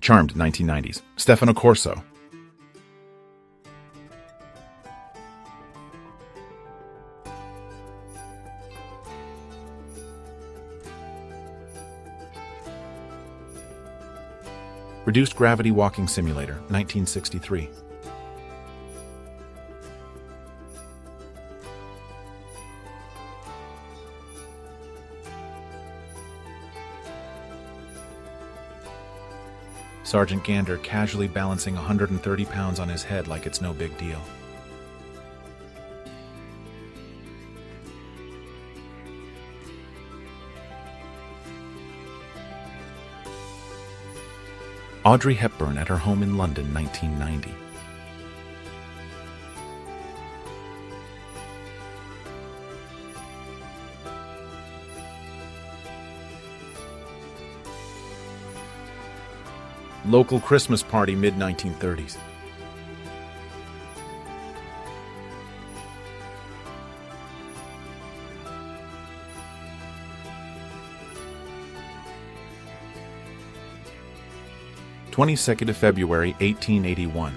Charmed 1990s. Stefano Corso. Reduced Gravity Walking Simulator, 1963. Sergeant Gander casually balancing 130 pounds on his head like it's no big deal. Audrey Hepburn at her home in London, 1990. Local Christmas party, mid-1930s. February 1881.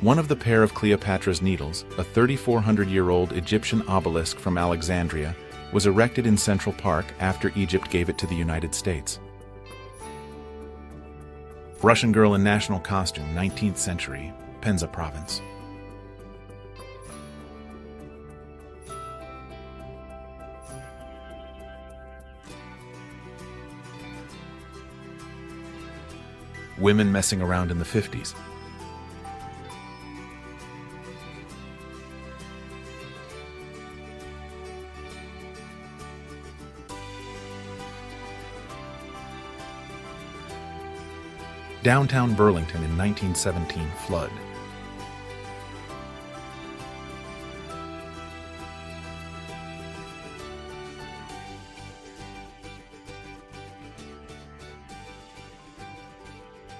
One of the pair of Cleopatra's Needles, a 3,400-year-old Egyptian obelisk from Alexandria, was erected in Central Park after Egypt gave it to the United States. Russian girl in national costume, 19th century, Penza province. Women messing around in the 50s. Downtown Burlington in 1917 flood.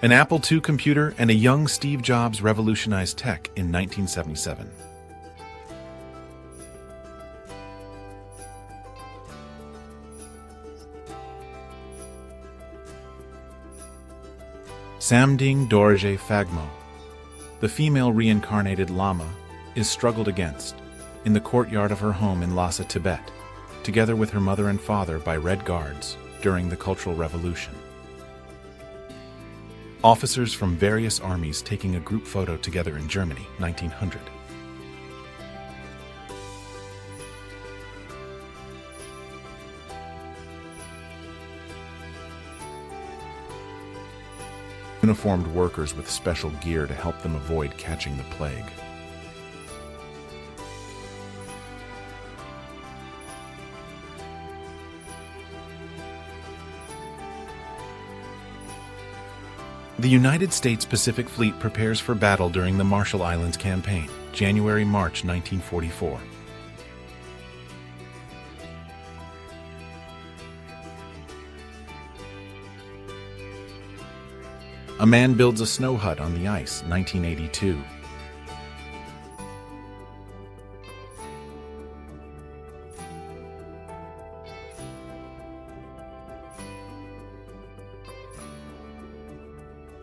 An Apple II computer and a young Steve Jobs revolutionized tech in 1977. Samding Dorje Phagmo, the female reincarnated Lama, is struggled against in the courtyard of her home in Lhasa, Tibet, together with her mother and father by Red Guards during the Cultural Revolution. Officers from various armies taking a group photo together in Germany, 1900. Uniformed workers with special gear to help them avoid catching the plague. The United States Pacific Fleet prepares for battle during the Marshall Islands Campaign, January-March 1944. A man builds a snow hut on the ice, 1982.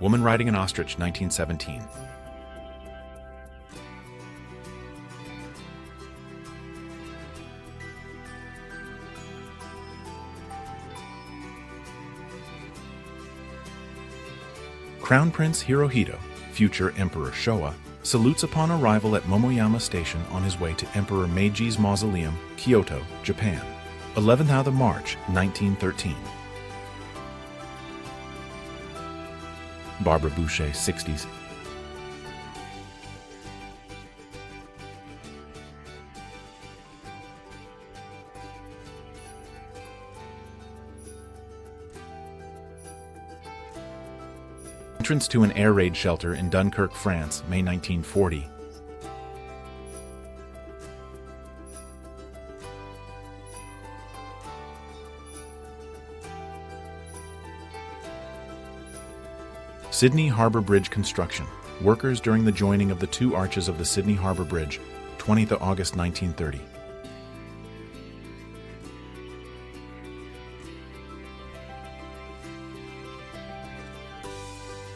Woman riding an ostrich, 1917. Crown Prince Hirohito, future Emperor Showa, salutes upon arrival at Momoyama Station on his way to Emperor Meiji's mausoleum, Kyoto, Japan. 11th of March, 1913. Barbara Boucher, 60s. Entrance to an air raid shelter in Dunkirk, France, May 1940. Sydney Harbour Bridge construction. Workers during the joining of the two arches of the Sydney Harbour Bridge, 20th of August 1930.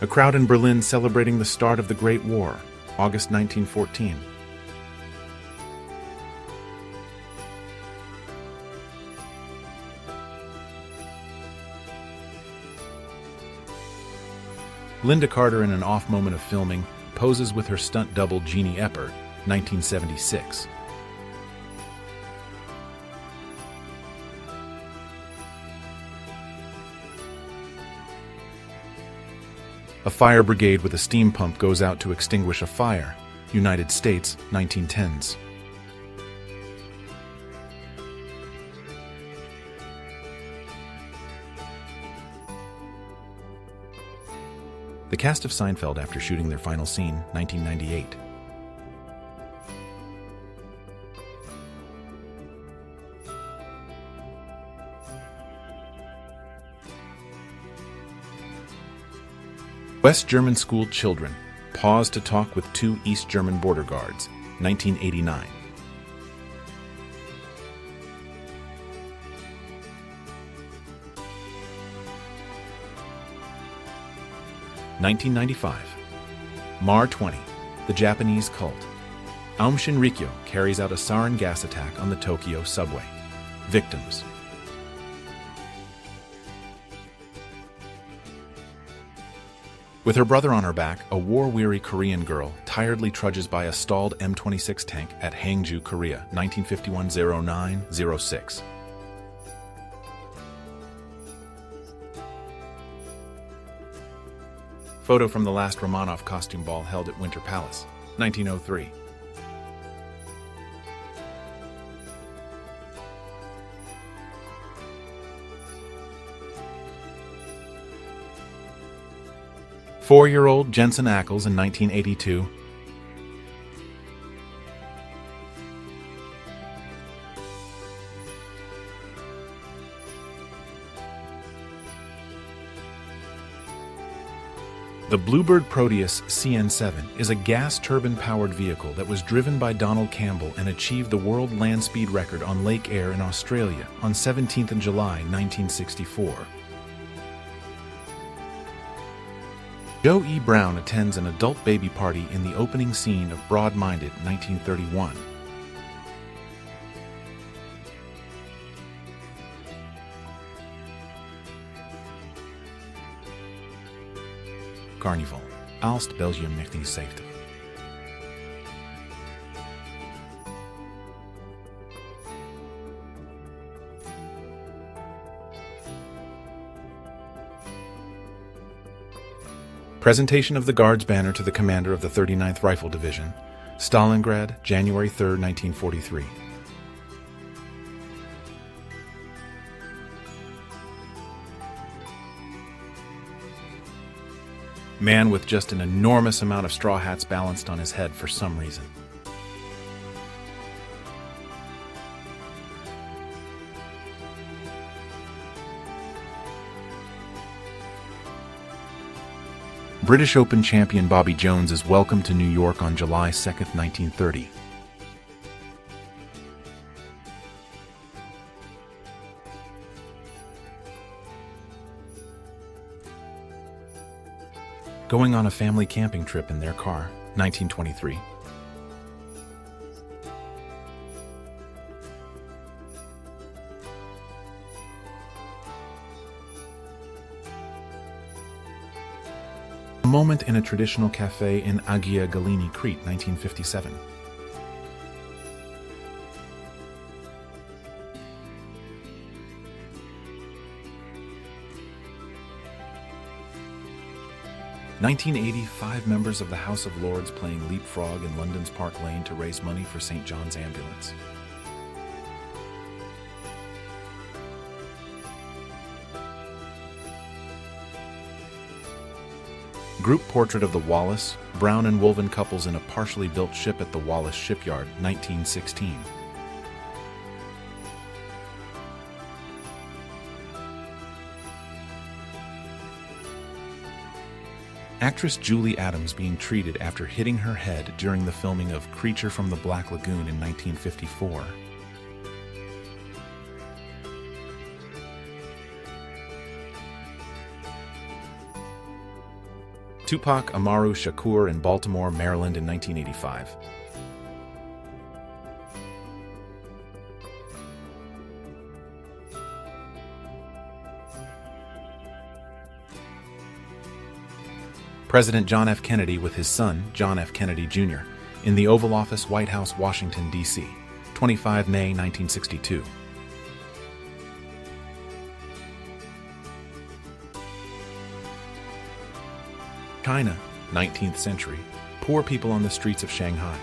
A crowd in Berlin celebrating the start of the Great War, August 1914. Linda Carter, in an off moment of filming, poses with her stunt double Jeannie Epper, 1976. A fire brigade with a steam pump goes out to extinguish a fire, United States, 1910s. The cast of Seinfeld after shooting their final scene, 1998. West German school children pause to talk with two East German border guards, 1989. (1995) Mar 20, the Japanese cult. Aum Shinrikyo carries out a sarin gas attack on the Tokyo subway. Victims. With her brother on her back, a war-weary Korean girl tiredly trudges by a stalled M26 tank at Hangju, Korea, 1951-09-06. Photo from the last Romanov costume ball held at Winter Palace, 1903. Four-year-old Jensen Ackles in 1982. The Bluebird Proteus CN7 is a gas turbine-powered vehicle that was driven by Donald Campbell and achieved the world land speed record on Lake Eyre in Australia on 17th July 1964. Joe E. Brown attends an adult baby party in the opening scene of Broad-Minded, 1931. Carnival, Aalst, Belgium 1970. Presentation of the Guards banner to the commander of the 39th Rifle Division, Stalingrad, January 3, 1943. Man with just an enormous amount of straw hats balanced on his head for some reason. British Open champion Bobby Jones is welcomed to New York on July 2, 1930. Going on a family camping trip in their car, 1923. A moment in a traditional cafe in Agia Galini, Crete, 1957. (1985) members of the House of Lords playing leapfrog in London's Park Lane to raise money for St. John's Ambulance. Group portrait of the Wallace, Brown and Woolven couples in a partially built ship at the Wallace Shipyard, 1916. Actress Julie Adams being treated after hitting her head during the filming of Creature from the Black Lagoon in 1954. Tupac Amaru Shakur in Baltimore, Maryland in 1985. President John F. Kennedy with his son, John F. Kennedy, Jr., in the Oval Office, White House, Washington, D.C., 25 May 1962. China, 19th century. Poor people on the streets of Shanghai.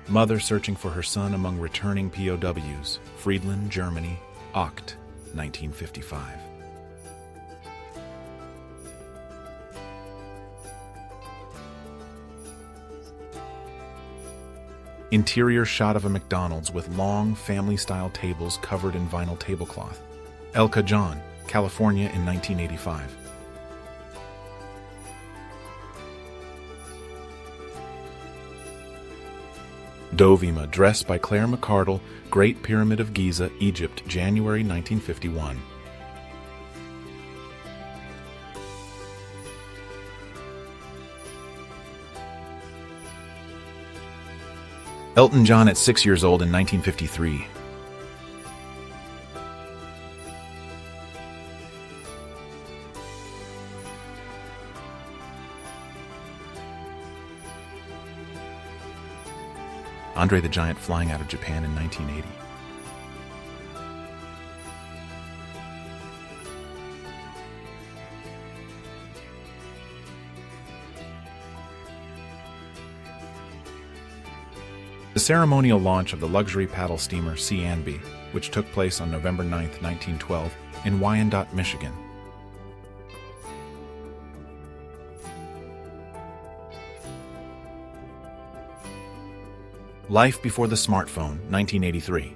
Mother searching for her son among returning POWs. Friedland, Germany, Oct., 1955. Interior shot of a McDonald's with long, family-style tables covered in vinyl tablecloth. Elka John, California in 1985. Dovima, dress by Claire McCardle, Great Pyramid of Giza, Egypt, January 1951. Elton John at 6 years old in 1953. Andre the Giant flying out of Japan in 1980. The ceremonial launch of the luxury paddle steamer C&B, which took place on November 9, 1912, in Wyandotte, Michigan. Life before the smartphone, 1983.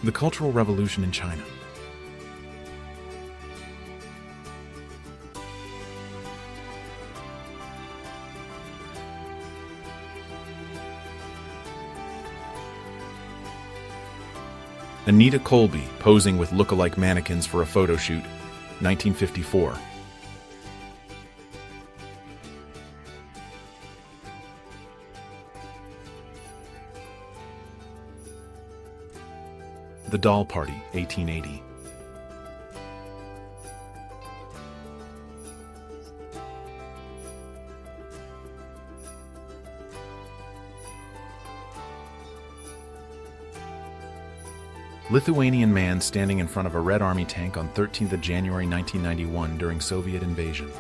The Cultural Revolution in China. Anita Colby posing with look-alike mannequins for a photo shoot, 1954. The Doll Party, 1880. Lithuanian man standing in front of a Red Army tank on 13th of January 1991 during Soviet invasion.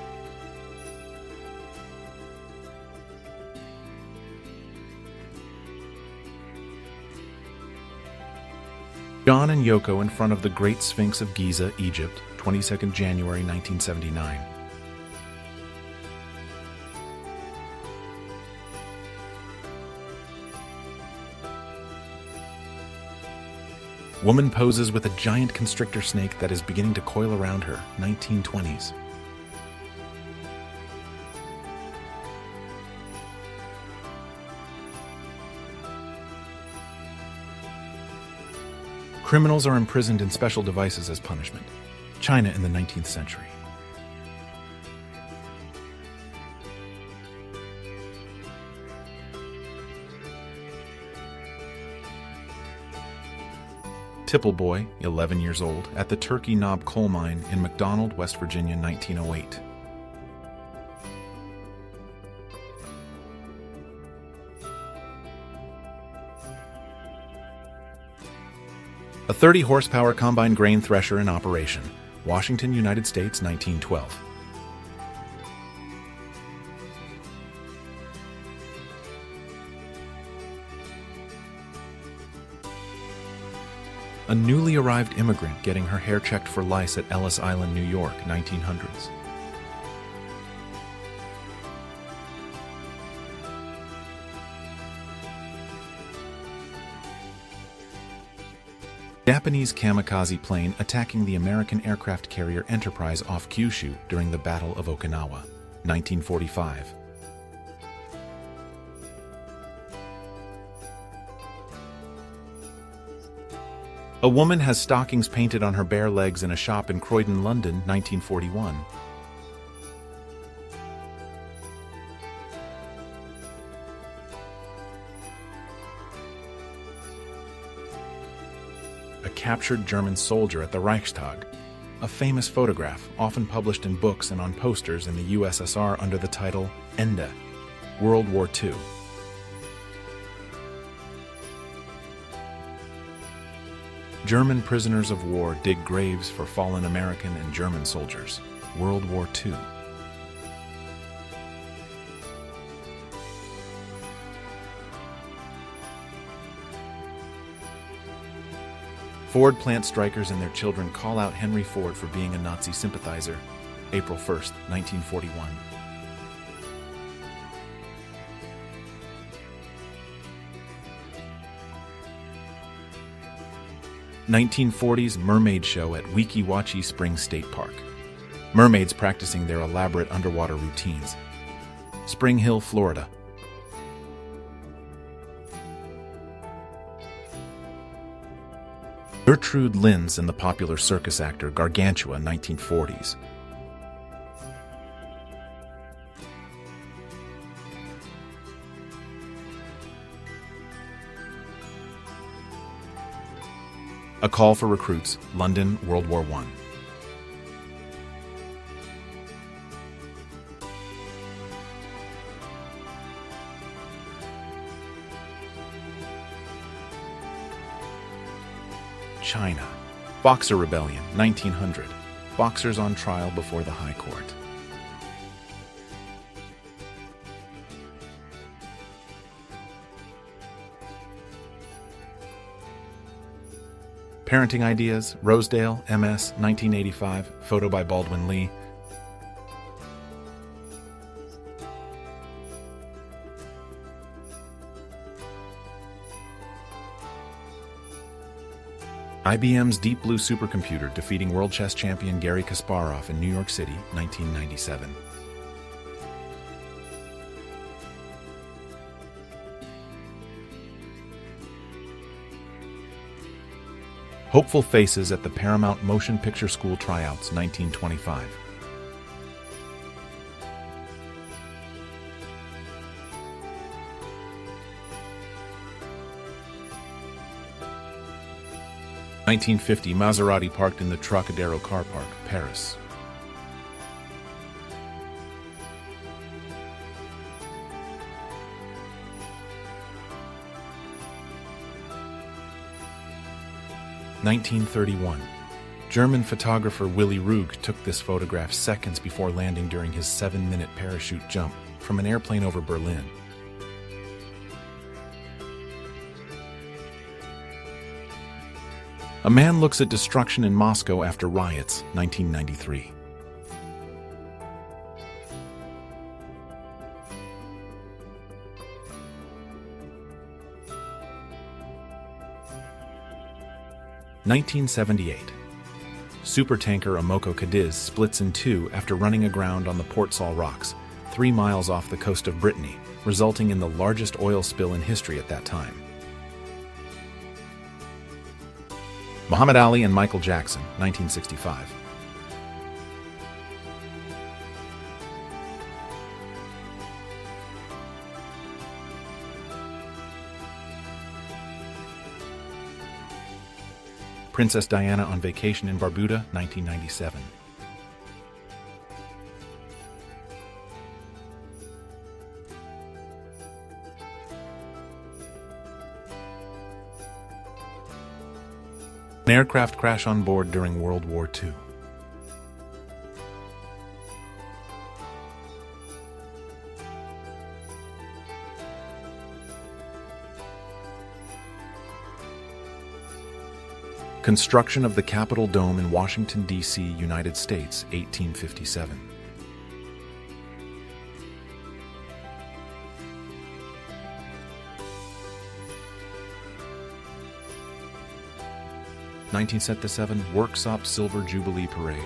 John and Yoko in front of the Great Sphinx of Giza, Egypt, 22nd January 1979. Woman poses with a giant constrictor snake that is beginning to coil around her, 1920s. Criminals are imprisoned in special devices as punishment. China in the 19th century. Tipple boy, 11 years old, at the Turkey Knob coal mine in McDonald, West Virginia, 1908. A 30-horsepower combine grain thresher in operation. Washington, United States, 1912. A newly arrived immigrant getting her hair checked for lice at Ellis Island, New York, 1900s. Japanese kamikaze plane attacking the American aircraft carrier Enterprise off Kyushu during the Battle of Okinawa, 1945. A woman has stockings painted on her bare legs in a shop in Croydon, London, 1941. A captured German soldier at the Reichstag, a famous photograph often published in books and on posters in the USSR under the title Ende, World War II. German prisoners of war dig graves for fallen American and German soldiers, World War II. Ford plant strikers and their children call out Henry Ford for being a Nazi sympathizer, April 1, 1941. 1940s mermaid show at Weeki Wachee Springs State Park. Mermaids practicing their elaborate underwater routines. Spring Hill, Florida. Gertrude Linz and the popular circus actor Gargantua, 1940s. A Call for Recruits, London, World War I. China. Boxer Rebellion, 1900. Boxers on trial before the High Court. Parenting Ideas, Rosedale, MS, 1985, photo by Baldwin Lee. IBM's Deep Blue supercomputer defeating world chess champion Garry Kasparov in New York City, 1997. Hopeful Faces at the Paramount Motion Picture School Tryouts, 1925. (1950) Maserati parked in the Trocadero car park, Paris. (1931) German photographer Willy Ruge took this photograph seconds before landing during his 7-minute parachute jump from an airplane over Berlin. A man looks at destruction in Moscow after riots, 1993. (1978) Supertanker Amoco Cadiz splits in two after running aground on the Port Saul Rocks, 3 miles off the coast of Brittany, resulting in the largest oil spill in history at that time. Muhammad Ali and Michael Jackson, 1965. Princess Diana on vacation in Barbuda, 1997. An aircraft crash on board during World War II. Construction of the Capitol Dome in Washington, D.C., United States, 1857. 1977 Worksop Silver Jubilee Parade.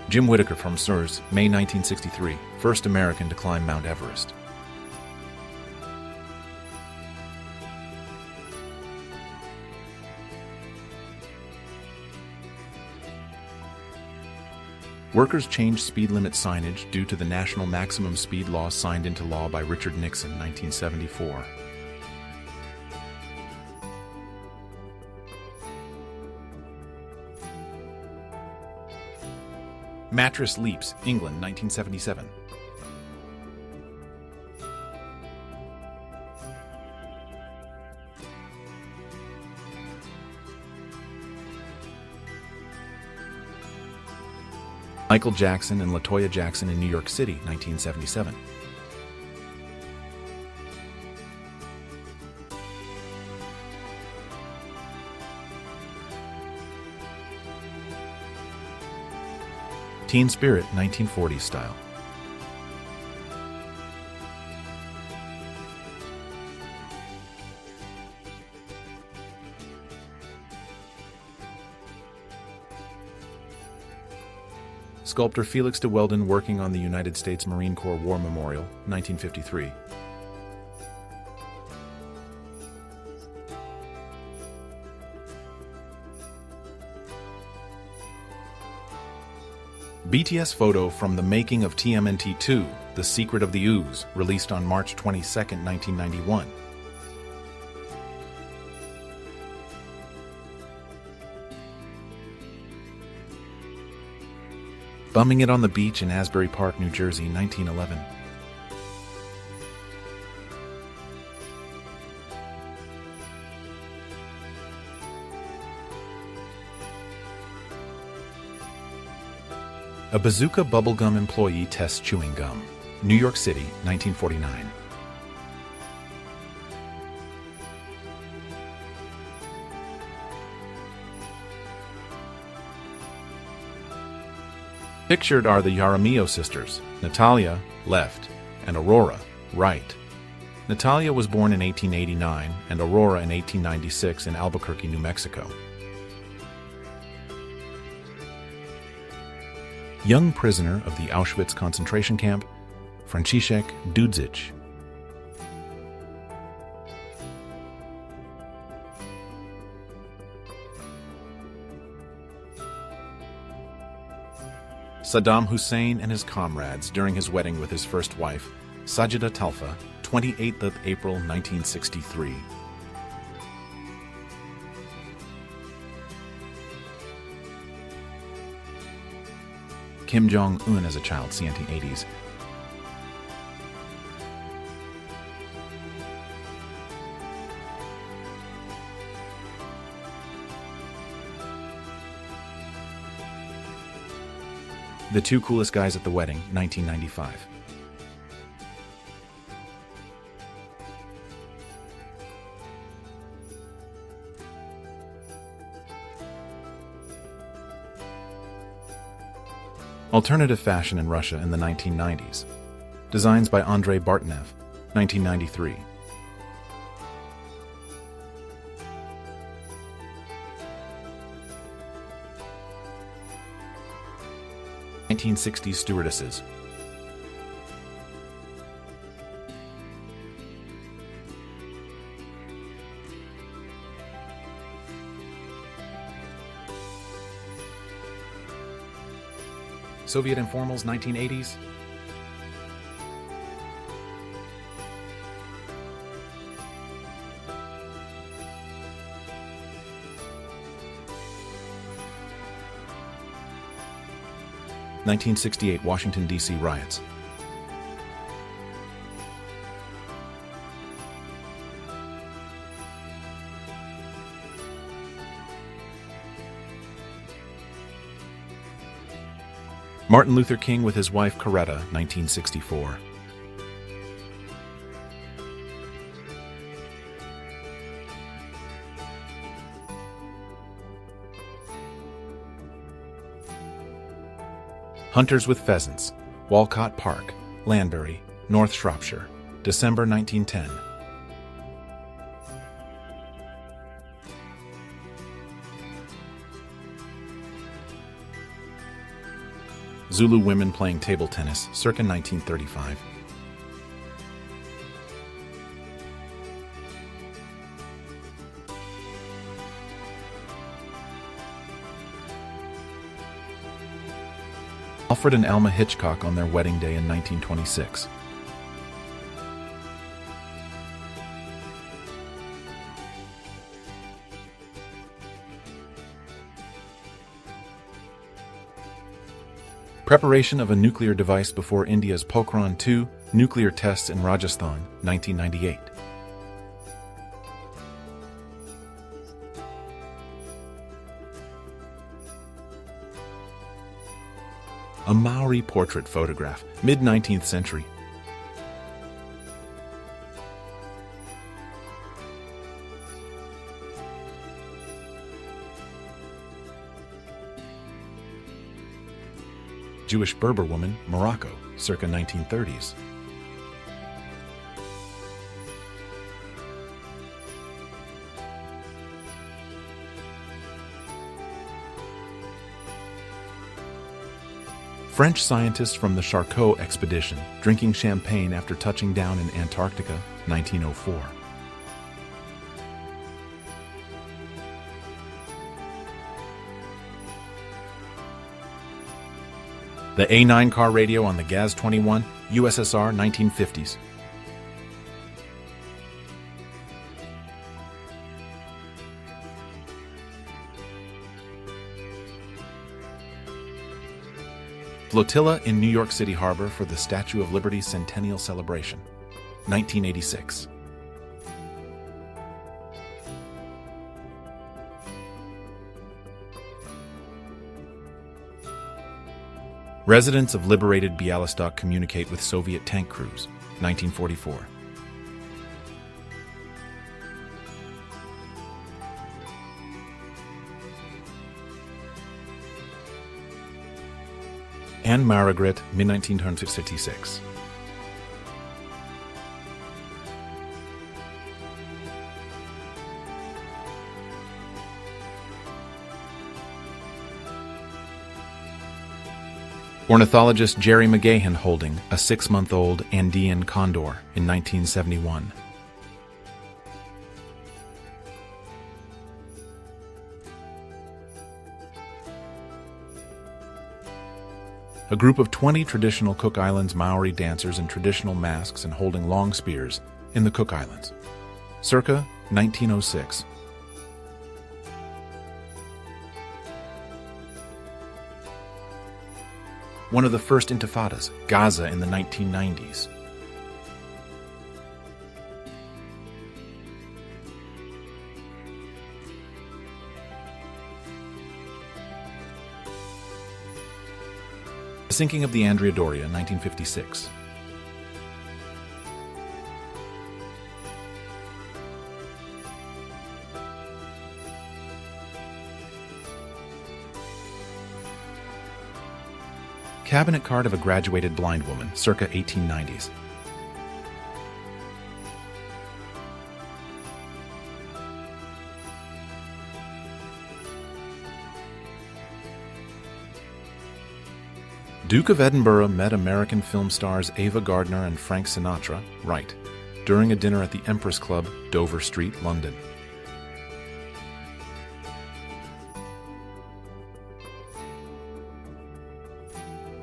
Jim Whittaker from SURS, May 1963, first American to climb Mount Everest. Workers changed speed limit signage due to the national maximum speed law signed into law by Richard Nixon, 1974. Mattress leaps, England, 1977. Michael Jackson and LaToya Jackson in New York City, 1977. Teen Spirit, 1940s style. Sculptor Felix de Weldon working on the United States Marine Corps War Memorial, 1953. BTS photo from the making of TMNT 2, The Secret of the Ooze, released on March 22, 1991. Bumming it on the beach in Asbury Park, New Jersey, 1911. A bazooka bubblegum employee tests chewing gum. New York City, 1949. Pictured are the Jaramillo sisters, Natalia, left, and Aurora, right. Natalia was born in 1889 and Aurora in 1896 in Albuquerque, New Mexico. Young prisoner of the Auschwitz concentration camp, Franciszek Dudzic. Saddam Hussein and his comrades during his wedding with his first wife, Sajida Talfa, 28th of April 1963. Kim Jong-un as a child, c. 1980s. The Two Coolest Guys at the Wedding, 1995. Alternative fashion in Russia in the 1990s. Designs by Andrei Bartnev, 1993. '60s stewardesses. Soviet informals, 1980s. '68 Washington, D.C. riots. Martin Luther King with his wife Coretta, 1964. Hunters with Pheasants, Walcott Park, Landbury, North Shropshire, December 1910. Zulu women playing table tennis, circa 1935. Alfred and Alma Hitchcock on their wedding day in 1926. Preparation of a nuclear device before India's Pokhran-2 nuclear tests in Rajasthan, 1998. A Maori portrait photograph, mid-19th century. Jewish Berber woman, Morocco, circa 1930s. French scientists from the Charcot expedition drinking champagne after touching down in Antarctica, 1904. The A9 car radio on the Gaz-21, USSR, 1950s. Flotilla in New York City Harbor for the Statue of Liberty's Centennial Celebration, 1986. Residents of liberated Bialystok communicate with Soviet tank crews, 1944. Anne Margaret, mid-1966. Ornithologist Jerry McGahan holding a 6-month-old Andean condor in 1971. A group of 20 traditional Cook Islands Maori dancers in traditional masks and holding long spears in the Cook Islands, circa 1906. One of the first intifadas, Gaza in the 1990s. The sinking of the Andrea Doria, 1956. Cabinet card of a graduated blind woman, circa 1890s. Duke of Edinburgh met American film stars Ava Gardner and Frank Sinatra, right, during a dinner at the Empress Club, Dover Street, London.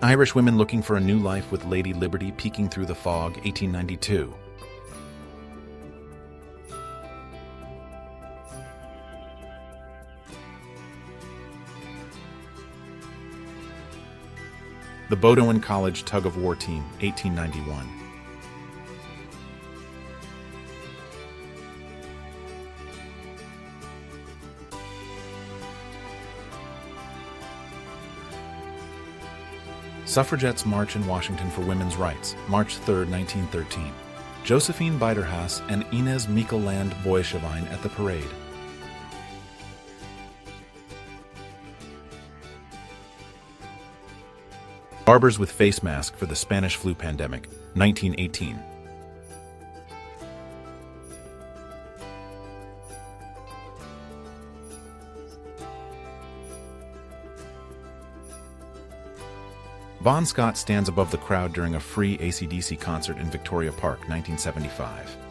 Irish women looking for a new life with Lady Liberty peeking through the fog, 1892. The Bowdoin College Tug-of-War Team, 1891. Suffragettes March in Washington for Women's Rights, March 3, 1913. Josephine Beiderhaas and Inez Mikoland Boishevine at the parade. Barbers with face mask for the Spanish flu pandemic, 1918. Bon Scott stands above the crowd during a free AC/DC concert in Victoria Park, 1975.